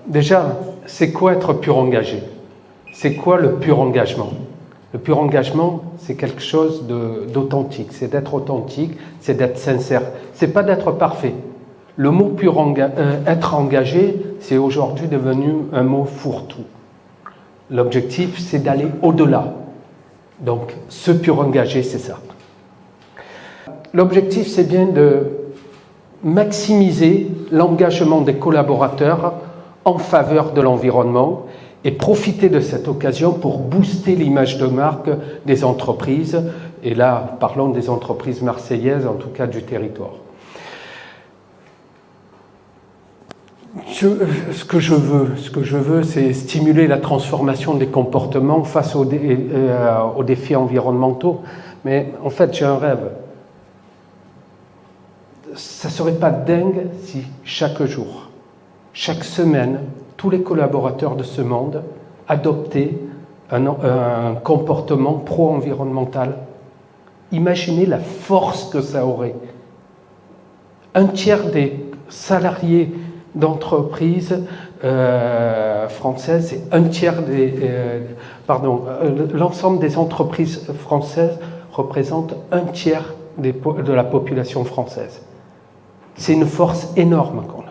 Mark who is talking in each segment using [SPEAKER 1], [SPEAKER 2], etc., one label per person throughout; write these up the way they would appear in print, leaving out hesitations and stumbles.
[SPEAKER 1] Déjà, c'est quoi être pur engagé? C'est quoi le pur engagement? Le pur engagement, c'est quelque chose d'authentique. C'est d'être authentique, c'est d'être sincère. C'est pas d'être parfait. Le mot être engagé, c'est aujourd'hui devenu un mot fourre-tout. L'objectif, c'est d'aller au-delà. Donc, ce pur engagé, c'est ça. L'objectif, c'est bien de maximiser l'engagement des collaborateurs en faveur de l'environnement et profiter de cette occasion pour booster l'image de marque des entreprises. Et là, parlons des entreprises marseillaises, en tout cas du territoire. Ce que je veux, c'est stimuler la transformation des comportements face aux défis environnementaux. Mais en fait, j'ai un rêve. Ça ne serait pas dingue si chaque jour, chaque semaine, tous les collaborateurs de ce monde adoptaient un comportement pro-environnemental. Imaginez la force que ça aurait. Un tiers des salariés d'entreprises françaises, et un tiers l'ensemble des entreprises françaises représente un tiers de la population française. C'est une force énorme qu'on aurait.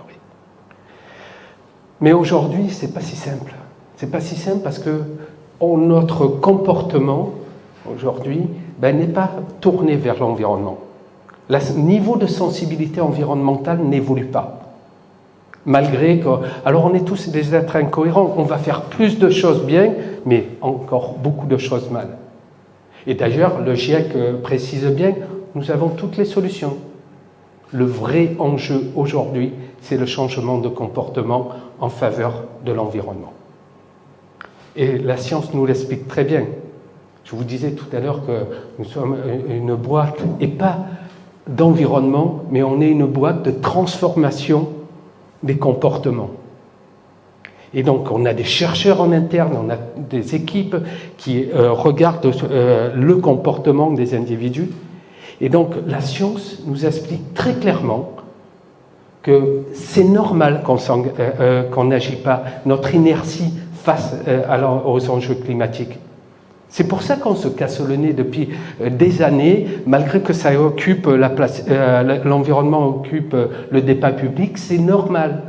[SPEAKER 1] Mais aujourd'hui, c'est pas si simple. C'est pas si simple parce que notre comportement aujourd'hui n'est pas tourné vers l'environnement. Le niveau de sensibilité environnementale n'évolue pas. Malgré que... Alors on est tous des êtres incohérents, on va faire plus de choses bien, mais encore beaucoup de choses mal. Et d'ailleurs, le GIEC précise bien, nous avons toutes les solutions. Le vrai enjeu aujourd'hui, c'est le changement de comportement en faveur de l'environnement. Et la science nous l'explique très bien. Je vous disais tout à l'heure que nous sommes une boîte, et pas d'environnement, mais on est une boîte de transformation des comportements. Et donc, on a des chercheurs en interne, on a des équipes qui regardent le comportement des individus. Et donc, la science nous explique très clairement que c'est normal qu'on n'agit pas, notre inertie face aux enjeux climatiques. C'est pour ça qu'on se casse le nez depuis des années, malgré que ça occupe l'environnement occupe le débat public, c'est normal.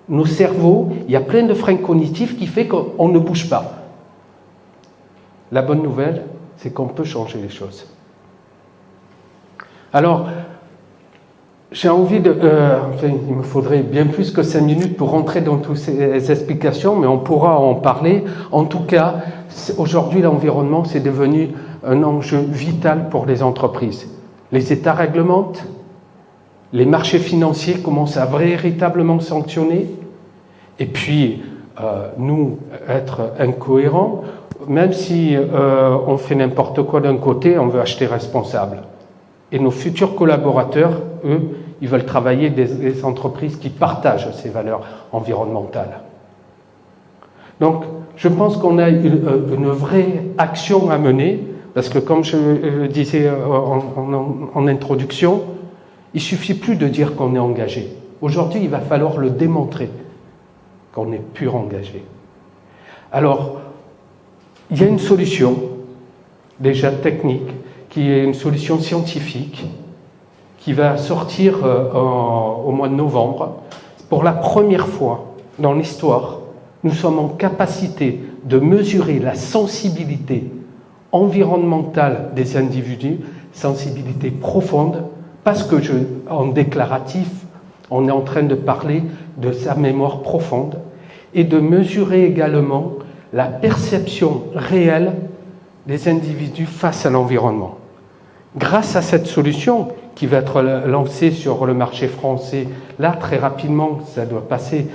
[SPEAKER 1] Nos cerveaux, il y a plein de freins cognitifs qui font qu'on ne bouge pas. La bonne nouvelle, c'est qu'on peut changer les choses. Alors, j'ai envie il me faudrait bien plus que 5 minutes pour rentrer dans toutes ces explications, mais on pourra en parler. En tout cas, aujourd'hui, l'environnement, c'est devenu un enjeu vital pour les entreprises. Les États réglementent, les marchés financiers commencent à véritablement sanctionner, et puis, nous, être incohérents, même si on fait n'importe quoi d'un côté, on veut acheter responsable. Et nos futurs collaborateurs, eux, ils veulent travailler des entreprises qui partagent ces valeurs environnementales. Donc, je pense qu'on a une vraie action à mener, parce que comme je le disais en introduction, il ne suffit plus de dire qu'on est engagé. Aujourd'hui, il va falloir le démontrer qu'on est pur engagé. Alors, il y a une solution, déjà technique, qui est une solution scientifique, qui va sortir au mois de novembre. Pour la première fois dans l'histoire, nous sommes en capacité de mesurer la sensibilité environnementale des individus, sensibilité profonde, parce que en déclaratif, on est en train de parler de sa mémoire profonde, et de mesurer également la perception réelle des individus face à l'environnement. Grâce à cette solution qui va être lancée sur le marché français, là très rapidement, ça doit passer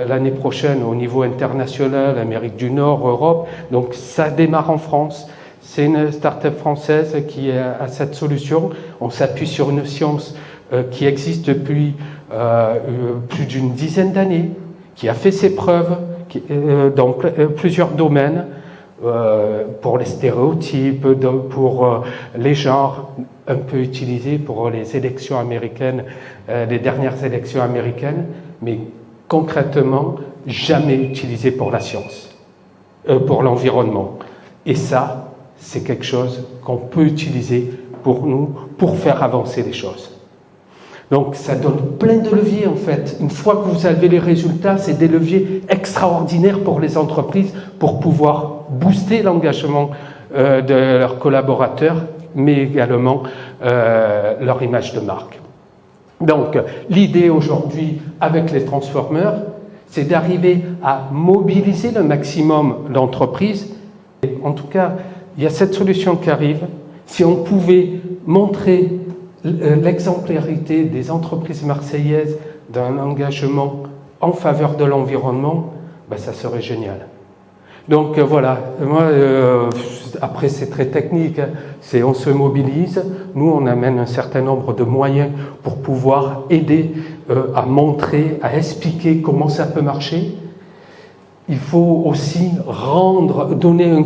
[SPEAKER 1] l'année prochaine au niveau international, Amérique du Nord, Europe, donc ça démarre en France. C'est une start-up française qui a cette solution. On s'appuie sur une science qui existe depuis plus d'une dizaine d'années, qui a fait ses preuves dans plusieurs domaines, pour les stéréotypes, pour les genres, un peu utilisés pour les élections américaines, les dernières élections américaines, mais concrètement jamais utilisé pour la science, pour l'environnement. Et ça, c'est quelque chose qu'on peut utiliser pour nous, pour faire avancer les choses. Donc ça donne plein de leviers en fait. Une fois que vous avez les résultats, c'est des leviers extraordinaires pour les entreprises pour pouvoir booster l'engagement de leurs collaborateurs, mais également leur image de marque. Donc l'idée aujourd'hui avec les Transformers, c'est d'arriver à mobiliser le maximum d'entreprises. En tout cas, il y a cette solution qui arrive. Si on pouvait montrer l'exemplarité des entreprises marseillaises d'un engagement en faveur de l'environnement, ben ça serait génial. Donc voilà, moi, après c'est très technique, hein. On se mobilise, nous on amène un certain nombre de moyens pour pouvoir aider à montrer, à expliquer comment ça peut marcher. Il faut aussi donner un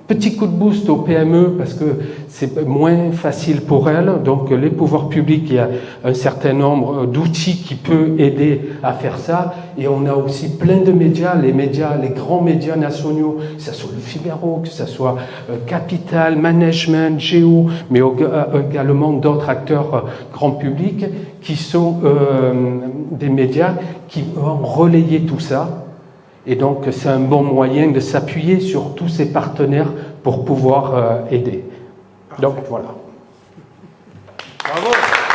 [SPEAKER 1] petit coup de boost aux PME parce que c'est moins facile pour elles. Donc les pouvoirs publics, il y a un certain nombre d'outils qui peuvent aider à faire ça. Et on a aussi plein de médias, les grands médias nationaux, que ce soit le Figaro, que ce soit Capital, Management, Géo, mais également d'autres acteurs grand public qui sont des médias qui vont relayer tout ça. Et donc, c'est un bon moyen de s'appuyer sur tous ces partenaires pour pouvoir aider. Donc, voilà.
[SPEAKER 2] Bravo.